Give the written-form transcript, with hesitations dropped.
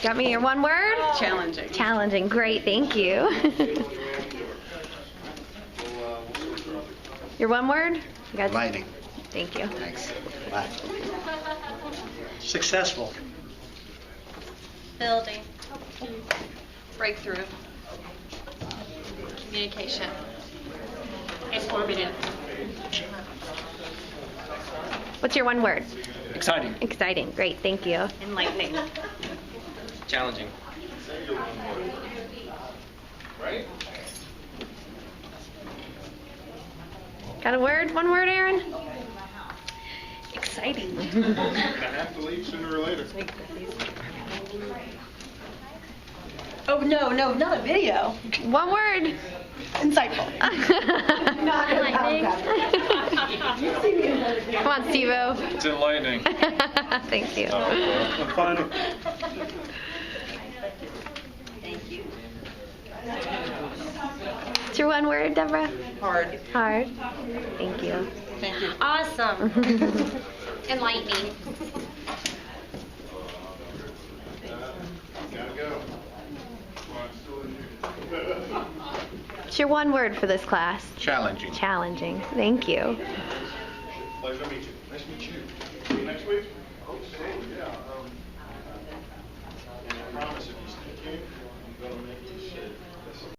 Got me your one word? Challenging. Challenging. Great, thank you. Your one word? You got Enlightening. Thank you. Thanks. Bye. Successful. Building. Breakthrough. Communication. Informative. What's your one word? Exciting. Exciting. Great, thank you. Enlightening. Challenging. Got a word? One word, Aaron? Exciting. Gonna have to leave sooner or later. Oh, no, not a video. One word. Insightful. Come on, Steve-O. It's enlightening. Thank you. Fun. Thank you. What's your one word, Deborah? Hard. Hard. Thank you. Thank you. Awesome. Enlightening. Gotta go. What's your one word for this class? Challenging. Challenging. Thank you. Pleasure to meet you. Nice to meet you. See you next week? Hope so, yeah. And I promise if you stick in, I'm gonna make you shit.